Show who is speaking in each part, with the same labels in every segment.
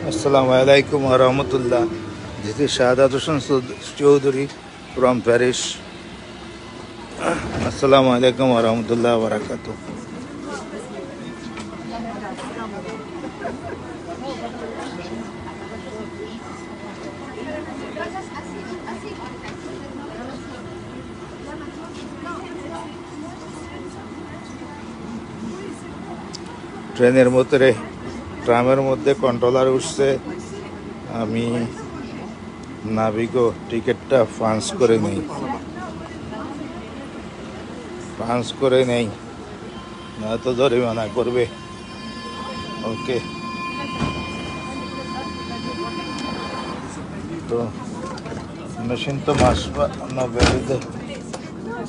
Speaker 1: Assalamu alaikum wa rahmatullah. This is Shahadat Hussain Chaudhary from Paris. Assalamu alaikum wa rahmatullah wa barakatuh. ট্রেনের মধ্যে ট্রামের মধ্যে controller উঠছে, আমি Navigo টিকিটটা punch করে নেই না তো জরিমানা করবে। ওকে, তো মেশিন তো মাস 90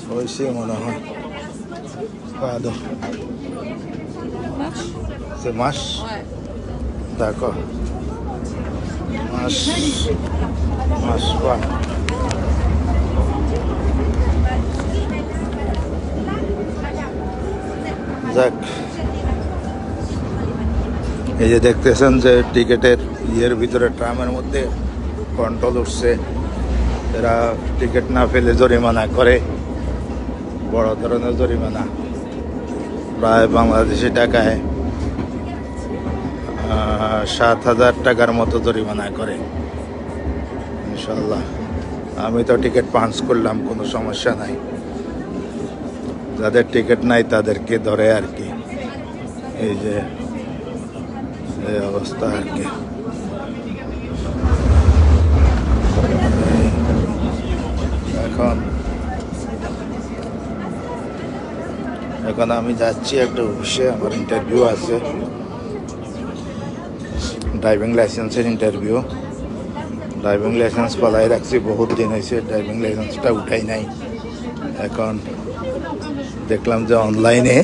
Speaker 1: হয়েছে মনে হয়। C'est moche?
Speaker 2: Ouais.
Speaker 1: D'accord. Moche pas. যাক, এই যে দেখতেছেন যে টিকিটের ইয়ের ভিতরে ট্রামের মধ্যে কন্ট্রোল উঠছে। এরা টিকিট না পেলে জরিমানা করে, বড় ধরনের জরিমানা, প্রায় বাংলাদেশি টাকায় 7,000 টাকার মতো জরিমানা করে। ইনশাল্লাহ আমি তো টিকিট পাঞ্চ করলাম, কোনো সমস্যা নাই। যাদের টিকিট নাই তাদেরকে ধরে আর কি, এই যে এই অবস্থা আর কি। এখন আমি যাচ্ছি একটা অফিসে, আমার ইন্টারভিউ আছে, ড্রাইভিং লাইসেন্সের ইন্টারভিউ। ড্রাইভিং লাইসেন্স পালাই রাখছি, বহুত দিন হয়েছে ড্রাইভিং লাইসেন্সটা উঠাই নাই। এখন দেখলাম যে অনলাইনে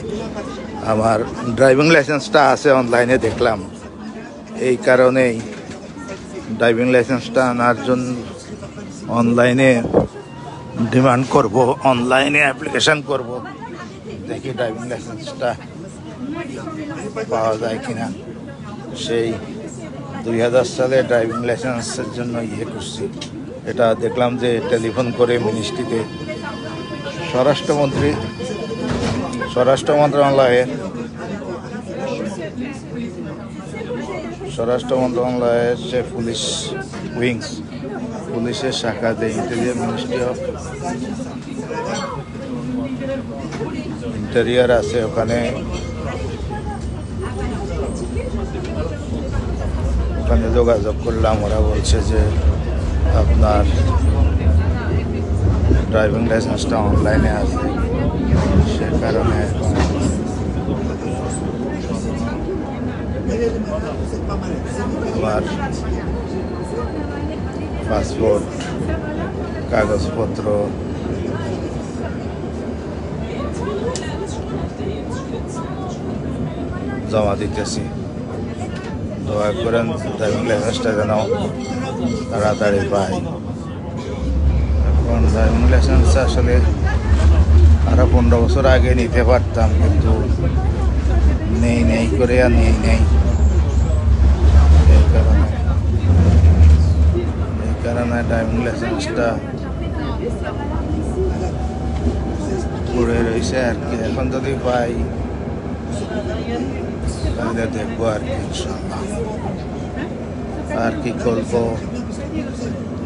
Speaker 1: আমার ড্রাইভিং লাইসেন্সটা আছে, অনলাইনে দেখলাম। এই কারণেই ড্রাইভিং লাইসেন্সটা আনার জন্য অনলাইনে ডিমান্ড করব, অনলাইনে অ্যাপ্লিকেশান করব, দেখি ড্রাইভিং লাইসেন্সটা পাওয়া যায় কিনা। সেই 2000 সালে ড্রাইভিং লাইসেন্সের জন্য করছি। এটা দেখলাম যে টেলিফোন করে মিনিস্ট্রিতে স্বরাষ্ট্র মন্ত্রণালয়ের সে পুলিশ উইংস, পুলিশের শাখা, যে মিনিস্ট্রি অফ ইন্টেরিয়র আছে, ওখানে যোগাযোগ করলাম। ওরা বলছে যে আপনার ড্রাইভিং লাইসেন্সটা অনলাইনে আছে, সে কারণে আমার পাসপোর্ট, কাগজপত্র জমা দিতেছি। দয়া করেন ড্রাইভিং লাইসেন্সটা যেন তাড়াতাড়ি পাই। এখন ড্রাইভিং লাইসেন্স আসলে আরো 15 বছর আগে নিতে পারতাম, কিন্তু নেই করে আর নেই। এই কারণে ড্রাইভিং লাইসেন্সটা পড়ে রয়েছে আর কি। এখন যদি পাই তাহলে দেখবো আর কি, ইনশাল্লাহ। আর কি করবো,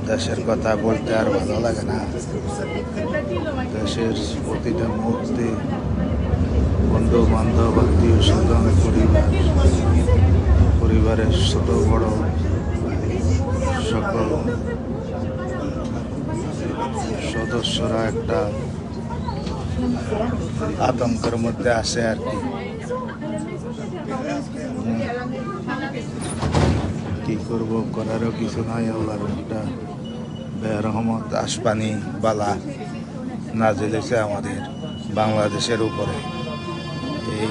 Speaker 1: দেশের কথা বলতে আর ভালো লাগে না। দেশের প্রতিটা মুহূর্তে বন্ধু বান্ধব, আত্মীয় স্বজন, পরিবারের ছোট বড় সকল সদস্যরা একটা আতঙ্কের মধ্যে আছে আর কি করবো, করারও কিছু নাই। আল্লাহর একটা বেরহমত আসপানি বালা নাজিল হয়েছে আমাদের বাংলাদেশের উপরে। এই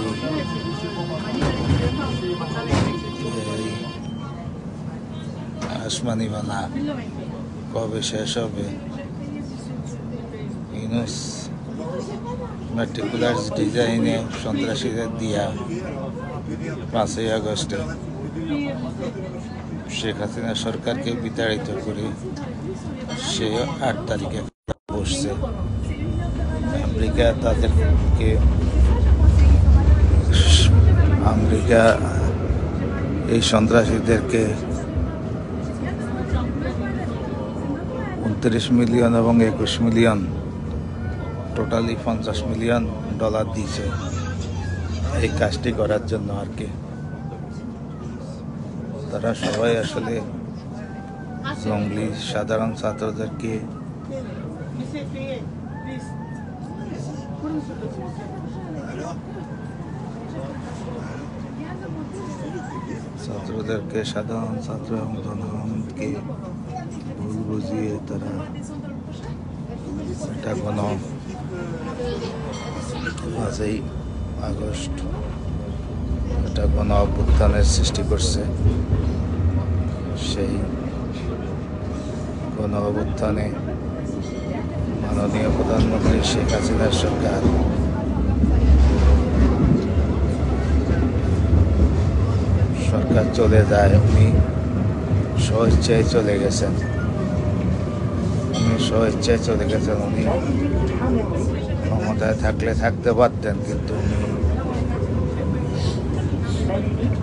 Speaker 1: আসমানি বালা কবে শেষ হবে? ইউনুস মেট্রিকুলার্স ডিজাইনে সন্ত্রাসীদের দিয়া 5ই আগস্টে শেখ হাসিনা সরকারকে বিতাড়িত করে সে 8 তারিখে বসছে। আমেরিকা এই সন্ত্রাসীদেরকে 29 মিলিয়ন এবং 21 মিলিয়ন টোটালি $50 মিলিয়ন দিয়েছে এই কাজটি করার জন্য। আর কি তারা সবাই আসলে জঙ্গলি সাধারণ ছাত্রদেরকে সাধারণ ছাত্র এবং জনগণকে ভুল বুঝিয়ে তারা এটা 5ই আগস্ট এটা গণ অভ্যুত্থানের সৃষ্টি করছে। সেই গণ অভ্যুত্থানে মাননীয় প্রধানমন্ত্রী শেখ হাসিনার সরকার চলে যায়। উনি স্বইচ্ছায় চলে গেছেন। উনি ক্ষমতায় থাকলে থাকতে পারতেন, কিন্তু উনি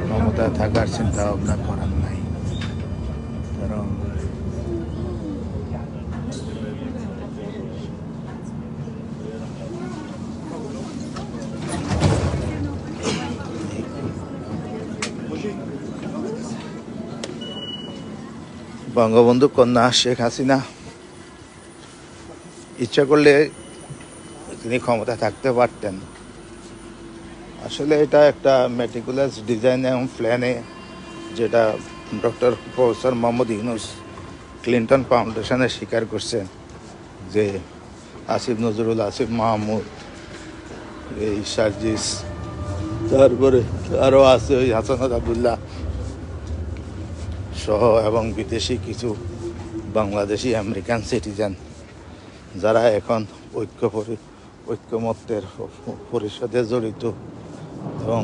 Speaker 1: ক্ষমতায় থাকার চিন্তা ভাবনা করার নাই। কারণ বঙ্গবন্ধু কন্যা শেখ হাসিনা ইচ্ছা করলে তিনি ক্ষমতায় থাকতে পারতেন। আসলে এটা একটা মেটিকুলাস ডিজাইন এবং প্ল্যানে, যেটা doctor professor Mohammad Yunus Clinton ফাউন্ডেশনে স্বীকার করছেন যে আসিফ নজরুল, আসিফ মাহমুদ, এই সার্জিস, তারপরে আরও আছে ওই হাসানাত আবদুল্লাহ সহ এবং বিদেশি কিছু বাংলাদেশি আমেরিকান সিটিজেন যারা এখন ঐক্যমত্যের পরিষদে জড়িত এবং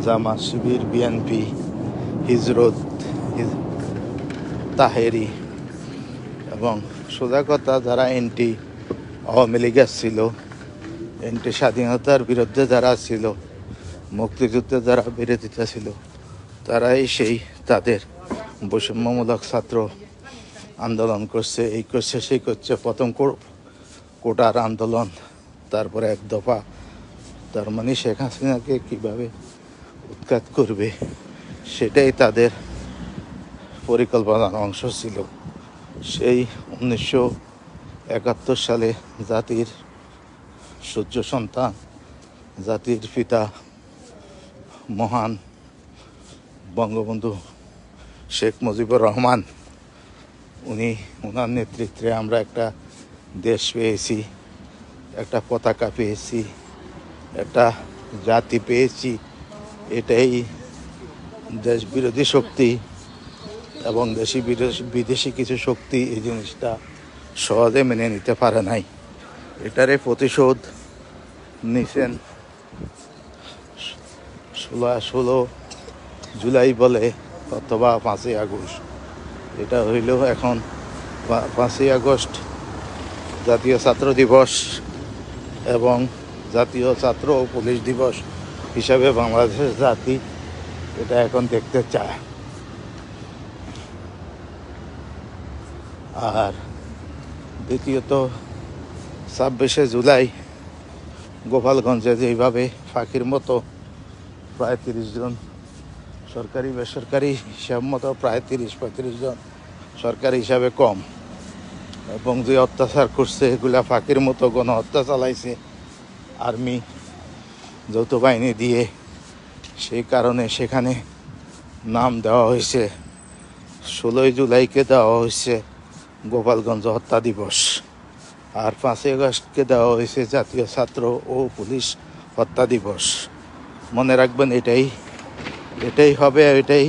Speaker 1: জামাত, শিবির, বিএনপি, হিজরত তাহেরি এবং সোজা কথা যারা এন্টি আওয়ামী লীগের ছিল, এন্টি স্বাধীনতার বিরুদ্ধে যারা ছিল, মুক্তিযুদ্ধের যারা বিরোধিতা ছিল, তারাই তাদের বৈষম্যমূলক ছাত্র আন্দোলন করছে, এই করছে সেই করছে। প্রথম কোটার আন্দোলন, তারপরে 1 দফা। তার মানে শেখ হাসিনাকে কীভাবে উৎখাত করবে সেটাই তাদের পরিকল্পনার অংশ ছিল। সেই 1971 সালে জাতির সূর্য সন্তান, জাতির পিতা মহান বঙ্গবন্ধু শেখ মুজিবুর রহমান, ওনার নেতৃত্বে আমরা একটা দেশ পেয়েছি, একটা পতাকা পেয়েছি, একটা জাতি পেয়েছি। এটাই দেশ বিরোধী শক্তি এবং বিদেশি কিছু শক্তি এই জিনিসটা সহজে মেনে নিতে পারে নাই। এটারে প্রতিশোধ নিছেন 16 জুলাই বলে অথবা 5ই আগস্ট। এটা হইল এখন 5ই আগস্ট জাতীয় ছাত্র দিবস এবং জাতীয় ছাত্র ও পুলিশ দিবস হিসাবে বাংলাদেশের জাতি এটা এখন দেখতে চায়। আর দ্বিতীয়ত 26শে জুলাই গোপালগঞ্জে যেইভাবে ফাঁকির মতো প্রায় 30 জন, সরকারি বেসরকারি হিসাব মতো প্রায় 30-35 জন, সরকারি হিসাবে কম, এবং যে অত্যাচার করছে এগুলা ফাঁকির মতো গণহত্যা চালাইছে আর্মি, যৌথ বাহিনী দিয়ে। সেই কারণে সেখানে নাম দেওয়া হয়েছে 16 জুলাইকে দেওয়া হয়েছে গোপালগঞ্জ হত্যা দিবস, আর 5ই আগস্টকে দেওয়া হয়েছে জাতীয় ছাত্র ও পুলিশ হত্যা দিবস। মনে রাখবেন, এটাই হবে, এটাই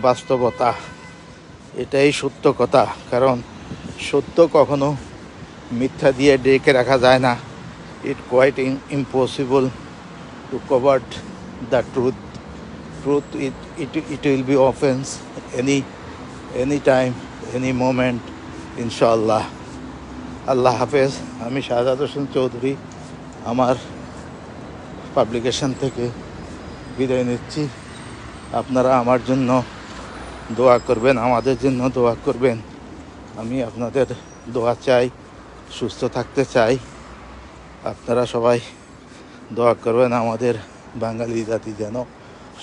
Speaker 1: বাস্তবতা, এটাই সত্য কথা। কারণ সত্য কখনো মিথ্যা দিয়ে ডেকে রাখা যায় না। It quite impossible to cover the truth truth, it will be offense any time, any moment, ইনশাআল্লাহ। আল্লাহ হাফেজ। আমি শাহাদাত হোসেন চৌধুরী আমার পাবলিকেশন থেকে বিদায় নিচ্ছি। আপনারা আমার জন্য দোয়া করবেন, আমাদের জন্য দোয়া করবেন। আমি আপনাদের দোয়া চাই, সুস্থ থাকতে চাই। আপনারা সবাই দোয়া করবেন আমাদের বাঙালি জাতি যেন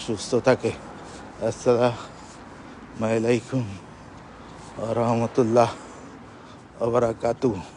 Speaker 1: সুস্থ থাকে। আসসালামু আলাইকুম ওয়া রাহমাতুল্লাহ ওয়া বারাকাতুহু।